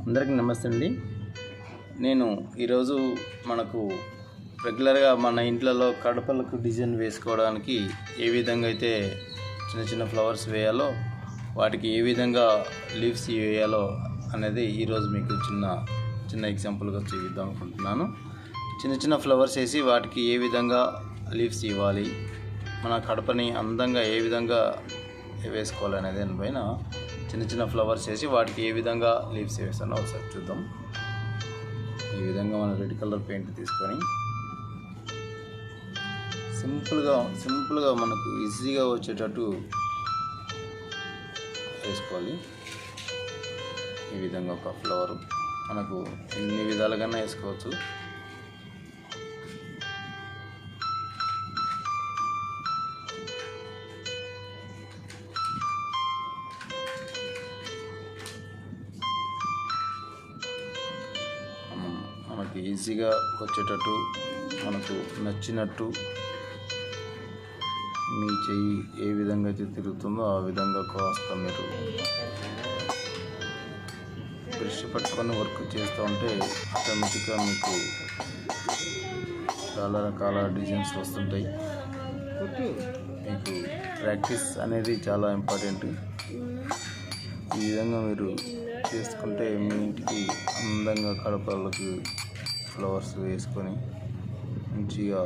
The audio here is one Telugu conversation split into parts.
అందరికీ నమస్తే అండి. నేను ఈరోజు మనకు రెగ్యులర్గా మన ఇంట్లలో కడపలకు డిజైన్ వేసుకోవడానికి ఏ విధంగా అయితే చిన్న చిన్న ఫ్లవర్స్ వేయాలో, వాటికి ఏ విధంగా లీవ్స్ వేయాలో అనేది ఈరోజు మీకు చిన్న ఎగ్జాంపుల్గా చూపిద్దాం అనుకుంటున్నాను. చిన్న ఫ్లవర్స్ వేసి వాటికి ఏ విధంగా లీవ్స్ ఇవ్వాలి, మన కడపని అందంగా ఏ విధంగా వేసుకోవాలి అనేది దానిపైన చిన్న ఫ్లవర్స్ వేసి వాటికి ఏ విధంగా లీవ్స్ వేస్తానో ఒకసారి చూద్దాం. ఈ విధంగా మనం రెడ్ కలర్ పెయింట్ తీసుకొని సింపుల్గా మనకు ఈజీగా వచ్చేటట్టు వేసుకోవాలి. ఈ విధంగా ఒక ఫ్లవర్ మనకు ఎన్ని విధాలుగానే వేసుకోవచ్చు. మనకి ఈజీగా వచ్చేటట్టు, మనకు నచ్చినట్టు మీ చెయ్యి ఏ విధంగా అయితే తిరుగుతుందో ఆ విధంగా కాస్త మీరు బ్రష్ పట్టుకొని వర్క్ చేస్తూ ఉంటే ఆటోమేటిక్గా మీకు చాలా రకాల డిజైన్స్ వస్తుంటాయి. మీకు ప్రాక్టీస్ అనేది చాలా ఇంపార్టెంట్. ఈ విధంగా మీరు చేసుకుంటే మీ ఇంటికి అందంగా కడపలకు ఫ్లవర్స్ వేసుకొని మంచిగా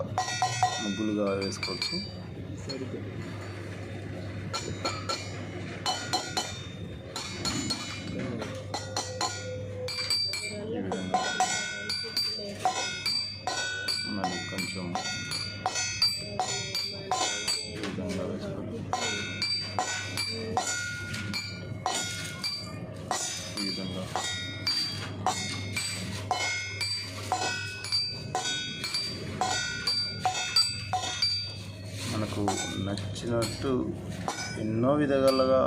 ముగ్గులుగా వేసుకోవచ్చు. ఈ విధంగా మరి కొంచెం ఈ విధంగా వేసుకోవచ్చు. ఈ విధంగా మనకు నచ్చినట్టు ఎన్నో విధాలుగా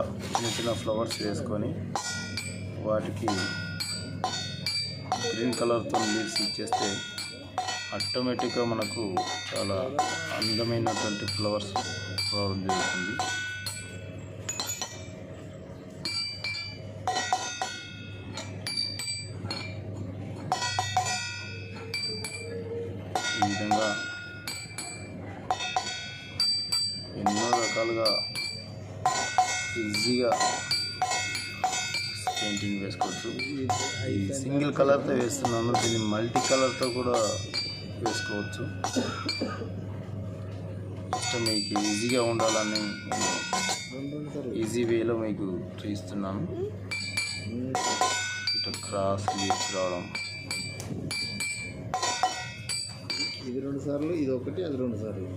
చిన్న ఫ్లవర్స్ వేసుకొని వాటికి గ్రీన్ కలర్తో లీవ్స్ ఇచ్చేస్తే ఆటోమేటిక్గా మనకు చాలా అందమైనటువంటి ఫ్లవర్స్ రావడం జరుగుతుంది. ఈ విధంగా ఎన్నో రకాలుగా ఈజీగా పెయింటింగ్ వేసుకోవచ్చు. ఈ సింగిల్ కలర్తో వేస్తున్నాను, దీన్ని మల్టీ కలర్తో కూడా వేసుకోవచ్చు. ఫస్ట్ మీకు ఈజీగా ఉండాలని ఈజీ వేలో మీకు చూపిస్తున్నాను. ఇటు క్రాస్ లీవ్స్ రావడం, ఇది 2 సార్లు, ఇది ఒకటి, అది 2 సార్లు.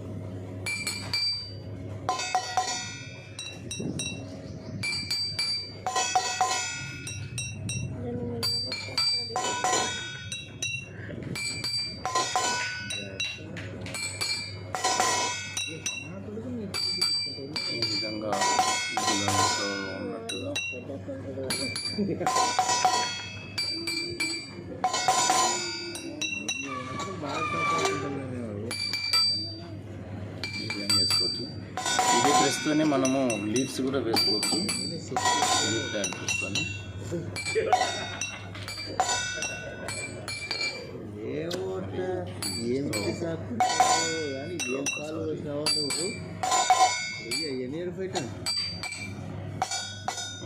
ఈ విధంగా గులాబీలో ఉన్నట్టుగా వేసుకోవచ్చు. ఇదే ప్రెస్తోనే మనము లీవ్స్ కూడా వేసుకోవచ్చు. లీఫ్ యాడ్ ప్రెస్తోనే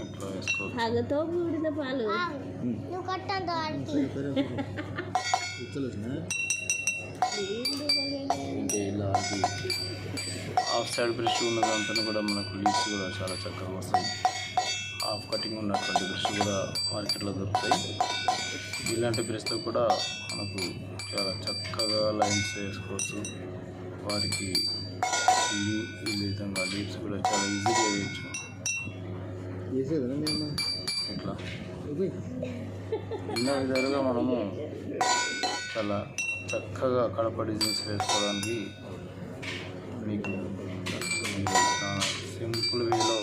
ఇట్లా వేసుకోవచ్చు. ఇలాంటి హాఫ్ సైడ్ బ్రష్ ఉన్నదంతా కూడా మనకు లీవ్స్ కూడా చాలా చక్కగా వస్తాయి. హాఫ్ కటింగ్ ఉన్నటువంటి బ్రష్ కూడా మార్కెట్లో దొరుకుతాయి. ఇలాంటి బ్రష్తో కూడా మనకు చాలా చక్కగా లైన్స్ వేసుకోవచ్చు. వాటికి ఈ విధంగా లీవ్స్ కూడా చాలా ఈజీగా వేయచ్చు. ఇట్లా ఎన్నో విధాలుగా మనము చాలా చక్కగా కడప డిజైన్స్ వేసుకోవడానికి మీకు సింపుల్ వేలో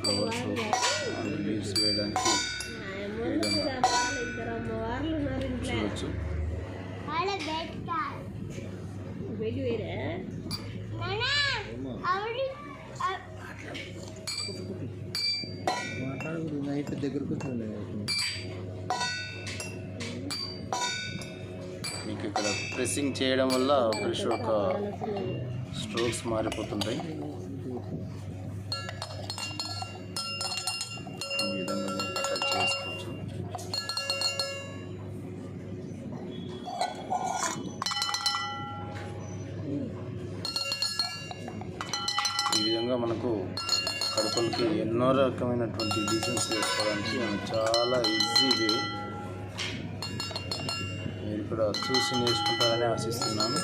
ఫ్లవర్స్ అండ్ లీవ్స్ వేయడానికి ఈ విధంగా చూడవచ్చు. మాట్లాడకూడదు. లైట్ దగ్గరకు వచ్చింది. మీకు ఇక్కడ ప్రెస్సింగ్ చేయడం వల్ల బ్రష్ యొక్క స్ట్రోక్స్ మారిపోతుంటాయి. ఈ విధంగా టచ్ చేసుకోవచ్చు. ఈ విధంగా మనకు కడపలకి ఎన్నో రకమైనటువంటి డిజైన్స్ వేసుకోవడానికి చాలా ఈజీ వే. మీరు కూడా చూసి నేర్చుకుంటారని ఆశిస్తున్నాను.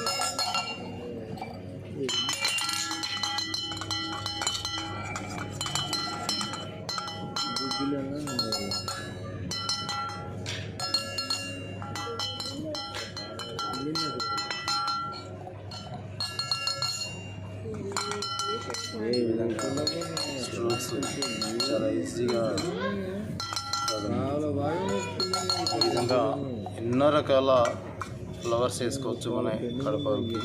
ఈ విధంగా స్ట్రోక్స్ చాలా ఈజీగా ఈ విధంగా ఎన్నో రకాల ఫ్లవర్స్ వేసుకోవచ్చు మన కడపకి.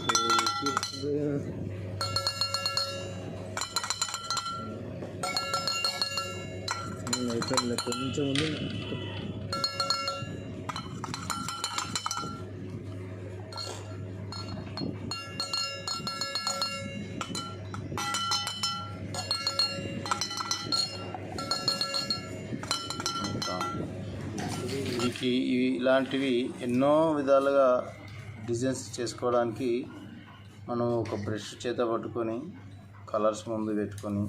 కొంచెం ఉంది. వీటికి ఇలాంటివి ఎన్నో విధాలుగా డిజైన్స్ చేసుకోవడానికి మనం ఒక బ్రష్ చేత పట్టుకొని కలర్స్ ముందు పెట్టుకొని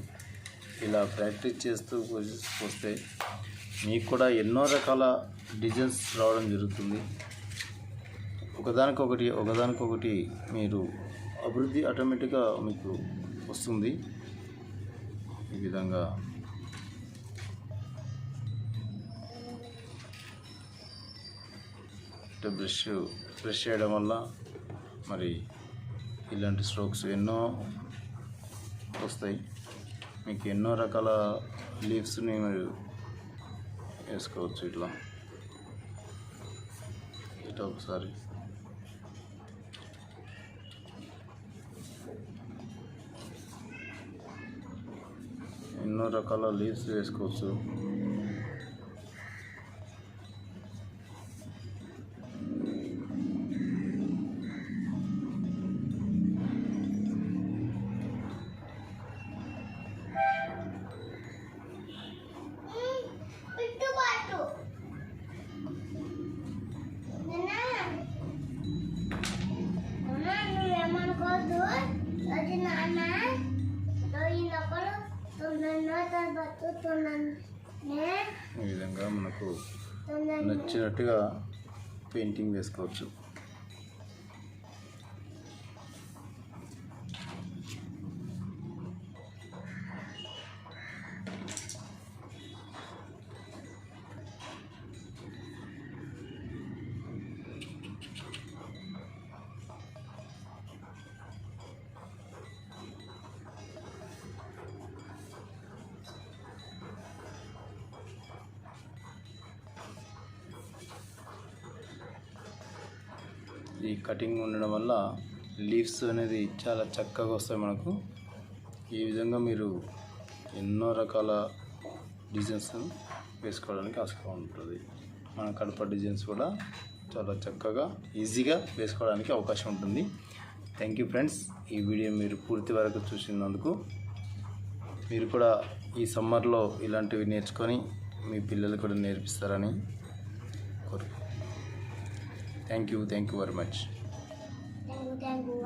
ఇలా ప్రాక్టీస్ చేస్తూ వస్తే మీకు కూడా ఎన్నో రకాల డిజైన్స్ రావడం జరుగుతుంది. ఒకదానికొకటి మీరు అభివృద్ధి ఆటోమేటిక్గా మీకు వస్తుంది. ఈ విధంగా బ్రష్ చేయడం వల్ల మరి ఇలాంటి స్ట్రోక్స్ ఎన్నో వస్తాయి. మీకు ఎన్నో రకాల లీవ్స్ని మీరు వేసుకోవచ్చు. ఇట్లా ఒకసారి ఎన్నో రకాల లీవ్స్ వేసుకోవచ్చు. ఈ విధంగా మనకు నచ్చినట్టుగా పెయింటింగ్ వేసుకోవచ్చు. ఈ కటింగ్ ఉండడం వల్ల లీవ్స్ అనేది చాలా చక్కగా వస్తాయి మనకు. ఈ విధంగా మీరు ఎన్నో రకాల డిజైన్స్ వేసుకోవడానికి ఆస్కారం ఉంటుంది. మన కడప డిజైన్స్ కూడా చాలా చక్కగా ఈజీగా వేసుకోవడానికి అవకాశం ఉంటుంది. Thank you friends. ఈ వీడియో మీరు పూర్తి వరకు చూసినందుకు. మీరు కూడా ఈ సమ్మర్లో ఇలాంటివి నేర్చుకొని మీ పిల్లలు కూడా నేర్పిస్తారని కోరుకు. Thank you very much. Thank you.